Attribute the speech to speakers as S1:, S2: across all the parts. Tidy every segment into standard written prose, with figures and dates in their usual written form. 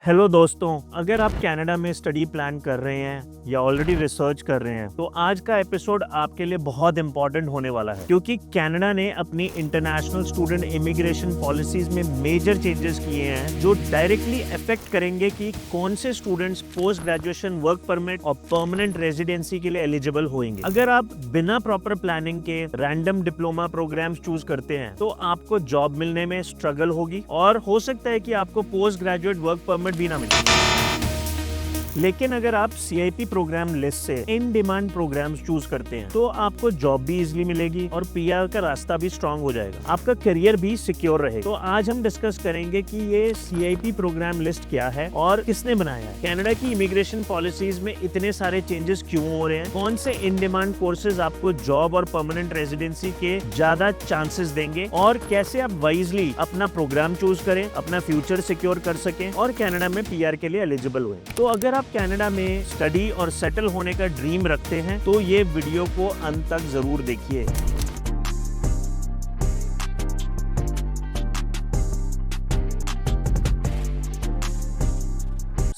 S1: Hello दोस्तों, अगर आप कनाडा में स्टडी प्लान कर रहे हैं या ऑलरेडी रिसर्च कर रहे हैं तो आज का एपिसोड आपके लिए बहुत इंपॉर्टेंट होने वाला है क्योंकि कनाडा ने अपनी इंटरनेशनल स्टूडेंट इमिग्रेशन पॉलिसीज में मेजर चेंजेस किए हैं जो डायरेक्टली अफेक्ट करेंगे कि कौन से students post graduation work permit और परमानेंट रेजिडेंसी के लिए एलिजिबल होंगे। अगर आप बिना प्रॉपर प्लानिंग के रैंडम डिप्लोमा प्रोग्राम्स चूज करते हैं तो आपको जॉब मिलने में स्ट्रगल होगी और हो सकता है कि आपको पोस्ट ग्रेजुएट वर्क परमिट भी ना मिले। लेकिन अगर आप CIP प्रोग्राम लिस्ट से इन डिमांड प्रोग्राम्स चूज करते हैं तो आपको जॉब भी इजीली मिलेगी और PR का रास्ता भी स्ट्रांग हो जाएगा, आपका करियर भी सिक्योर रहेगा। तो आज हम डिस्कस करेंगे कि ये CIP प्रोग्राम लिस्ट क्या है और किसने बनाया है, कनाडा की इमिग्रेशन पॉलिसीज में इतने सारे चेंजेस क्यों हो रहे हैं, कौन से इन डिमांड कोर्सेज आपको जॉब और परमानेंट रेजिडेंसी के ज्यादा चांसेस देंगे और कैसे आप वाइजली अपना प्रोग्राम चूज करें, अपना फ्यूचर सिक्योर कर सकें और कनाडा में PR के लिए एलिजिबल हुए। तो अगर आप कनाडा में स्टडी और सेटल होने का ड्रीम रखते हैं तो ये वीडियो को अंत तक जरूर देखिए।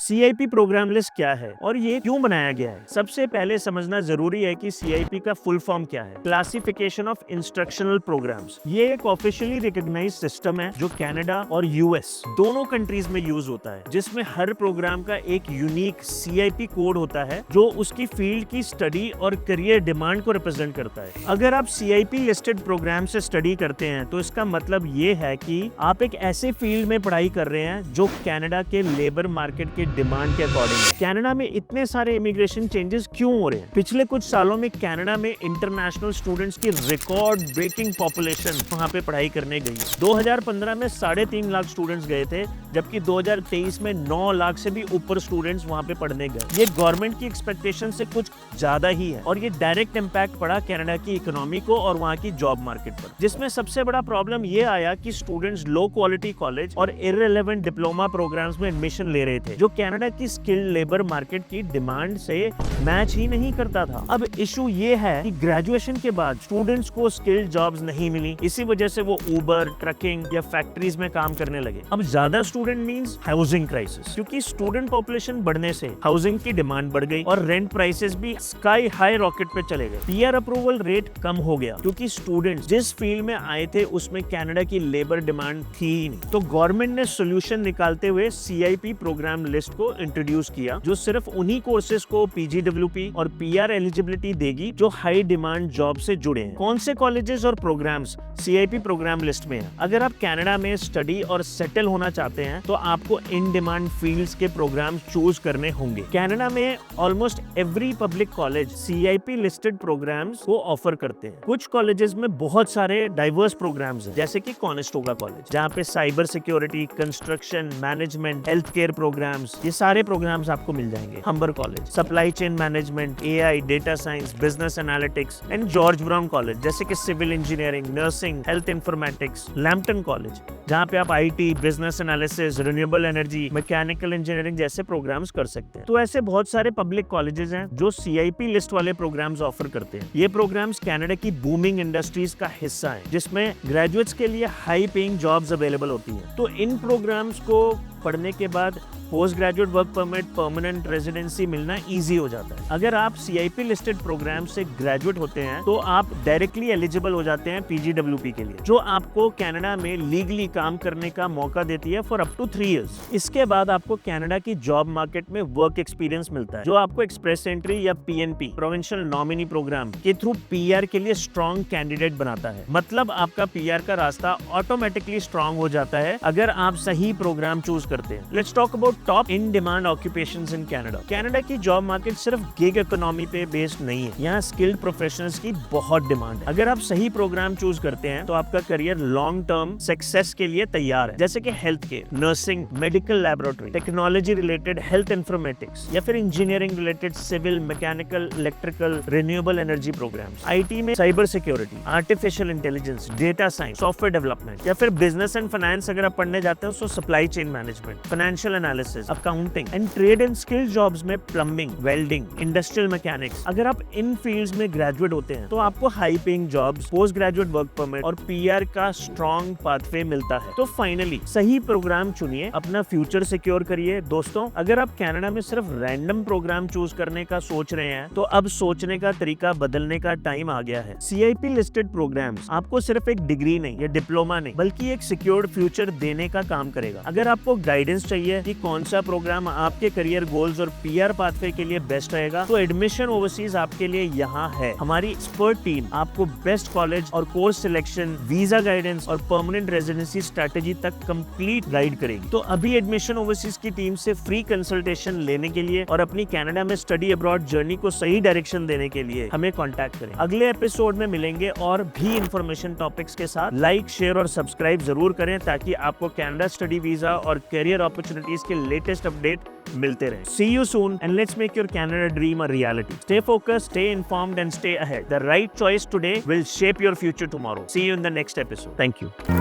S1: CIP प्रोग्राम लिस्ट क्या है और ये क्यों बनाया गया है? सबसे पहले समझना जरूरी है कि CIP का फुल फॉर्म क्या है। Classification of instructional programs. ये एक ऑफिशियली रिकॉग्नाइज्ड सिस्टम है जो कनाडा और US दोनों कंट्रीज में यूज होता है, जिसमें हर प्रोग्राम का एक यूनिक CIP कोड होता है जो उसकी फील्ड की स्टडी और करियर डिमांड को रिप्रेजेंट करता है। अगर आप CIP लिस्टेड प्रोग्राम से स्टडी करते हैं तो इसका मतलब ये है कि आप एक ऐसे फील्ड में पढ़ाई कर रहे हैं जो कनाडा के लेबर मार्केट के डिमांड के अकॉर्डिंग है। कनाडा में इतने सारे इमिग्रेशन चेंजेस क्यों हो रहे हैं? पिछले कुछ सालों में कनाडा में इंटरनेशनल स्टूडेंट्स की रिकॉर्ड ब्रेकिंग पॉपुलेशन वहां पे पढ़ाई करने गई है। 2015 में 3.5 लाख स्टूडेंट्स गए थे, जबकि 2023 में 9 लाख से भी ऊपर स्टूडेंट्स वहां पे पढ़ने गए। ये गवर्नमेंट की एक्सपेक्टेशन से कुछ ज्यादा ही है और ये डायरेक्ट इम्पैक्ट पड़ा कनाडा की इकोनॉमी को और वहां की जॉब मार्केट पर, जिसमें सबसे बड़ा प्रॉब्लम ये आया कि स्टूडेंट्स लो क्वालिटी कॉलेज और इररिलेवेंट डिप्लोमा प्रोग्राम्स में एडमिशन ले रहे थे जो कनाडा की स्किल्ड लेबर मार्केट की डिमांड से मैच ही नहीं करता था। अब इशू ये है कि ग्रेजुएशन के बाद स्टूडेंट्स को स्किल्ड जॉब्स नहीं मिली, इसी वजह से वो उबर, ट्रकिंग या फैक्ट्रीज में काम करने लगे। अब ज्यादा स्टूडेंट मींस हाउसिंग क्राइसिस, क्योंकि स्टूडेंट पॉपुलेशन बढ़ने से हाउसिंग की डिमांड बढ़ गई और रेंट प्राइसेस भी स्काई हाई रॉकेट पे चले गए। PR अप्रूवल रेट कम हो गया क्योंकि स्टूडेंट्स जिस फील्ड में आए थे उसमें कनाडा की लेबर डिमांड थी ही नहीं। तो गवर्नमेंट ने सोल्यूशन निकालते हुए CIP प्रोग्राम लिस्ट को इंट्रोड्यूस किया जो सिर्फ उन्हीं कोर्सेज को PGWP और PR एलिजिबिलिटी देगी जो हाई डिमांड जॉब से जुड़े हैं। कौन से कॉलेजेस और प्रोग्राम्स CIP प्रोग्राम लिस्ट में है? अगर आप कनाडा में स्टडी और सेटल होना चाहते हैं तो आपको इन डिमांड फील्ड्स के प्रोग्राम चूज करने होंगे। कनाडा में almost every public college CIP listed programs को ऑफर करते हैं। कुछ कॉलेजेस में बहुत सारे डाइवर्स प्रोग्राम्स हैं, जैसे कि कॉनेस्टोगा कॉलेज जहाँ पे cyber security, construction, management, health care programs, ये सारे प्रोग्राम्स आपको मिल जाएंगे। Humber college supply chain management, AI, data science, business analytics and George Brown college जैसे कि civil engineering, nursing, health informatics. Lambton college जहाँ पे आप IT, business analysis, renewable energy, mechanical engineering जैसे प्रोग्राम्स कर सकते हैं। तो ऐसे बहुत सारे पब्लिक कॉलेजेस हैं जो CIP लिस्ट वाले प्रोग्राम्स ऑफर करते हैं। ये प्रोग्राम्स कनाडा की बूमिंग इंडस्ट्रीज का हिस्सा है जिसमें ग्रेजुएट्स के लिए हाई पेइंग जॉब्स अवेलेबल होती हैं। तो इन प्रोग्राम्स को पढ़ने के बाद post graduate work permit, permanent residency मिलना इजी हो जाता है। अगर आप CIP लिस्टेड प्रोग्राम से ग्रेजुएट होते हैं तो आप डायरेक्टली एलिजिबल हो जाते हैं PGWP के लिए, जो आपको कनाडा में लीगली काम करने का मौका देती है फॉर अप टू 3 इयर्स। इसके बाद आपको कनाडा की जॉब मार्केट में वर्क एक्सपीरियंस मिलता है जो आपको एक्सप्रेस एंट्री या PNP, प्रोविंशियल नॉमिनी प्रोग्राम के थ्रू PR के लिए स्ट्रॉन्ग कैंडिडेट बनाता है। मतलब आपका PR का रास्ता ऑटोमेटिकली स्ट्रॉन्ग हो जाता है अगर आप सही प्रोग्राम चूज करते हैं। Let's talk about top in demand occupations in Canada. Canada की जॉब मार्केट सिर्फ गिग इकोनॉमी पे बेस्ड नहीं है, यहाँ स्किल्ड प्रोफेशनल्स की बहुत डिमांड है। अगर आप सही प्रोग्राम चूज करते हैं तो आपका करियर लॉन्ग टर्म सक्सेस के लिए तैयार है, जैसे कि health care, nursing, medical laboratory, technology related health informatics या फिर engineering related civil, mechanical, electrical, renewable energy programs. IT में cyber security, artificial intelligence, data science, software development या फिर बिजनेस एंड फाइनेंस अगर आप पढ़ने जाते हैं तो supply chain management. Management, financial analysis, accounting and trade and skill jobs में प्लम्बिंग, वेल्डिंग, इंडस्ट्रियल मैकेनिक्स। अगर आप इन फील्ड्स में ग्रेजुएट होते हैं तो आपको high paying jobs, post graduate work permit और पीआर का स्ट्रॉन्ग पाथवे मिलता है। तो फाइनली सही प्रोग्राम चुनिए, अपना फ्यूचर सिक्योर करिए। दोस्तों, अगर आप कनाडा में सिर्फ रैंडम प्रोग्राम चूज करने का सोच रहे हैं तो अब सोचने का तरीका बदलने का टाइम आ गया है। सीआईपी लिस्टेड प्रोग्राम्स आपको सिर्फ एक डिग्री नहीं या डिप्लोमा नहीं बल्कि एक सिक्योर्ड फ्यूचर देने का काम करेगा। अगर आपको गाइडेंस चाहिए कि कौन सा प्रोग्राम आपके करियर गोल्स और पीआर पाथवे के लिए बेस्ट रहेगा तो एडमिशन ओवरसीज आपके लिए यहाँ है। हमारी एक्सपर्ट टीम आपको बेस्ट कॉलेज और कोर्स सिलेक्शन, वीजा गाइडेंस और परमानेंट रेजिडेंसी स्ट्रेटेजी तक कंप्लीट गाइड करेगी। तो अभी एडमिशन ओवरसीज की टीम से फ्री कंसल्टेशन लेने के लिए और अपनी कनाडा में स्टडी अब्रॉड जर्नी को सही डायरेक्शन देने के लिए हमें कांटेक्ट करें। अगले एपिसोड में मिलेंगे और भी इंफॉर्मेशन टॉपिक्स के साथ। लाइक, शेयर और सब्सक्राइब जरूर करें ताकि आपको कनाडा स्टडी वीजा और करियर अपॉर्चुनिटीज के लेटेस्ट अपडेट मिलते रहे। See you soon and let's make your Canada dream a reality. Stay focused, stay informed and stay ahead. The right choice today will shape your future tomorrow. See you in the next episode. Thank you.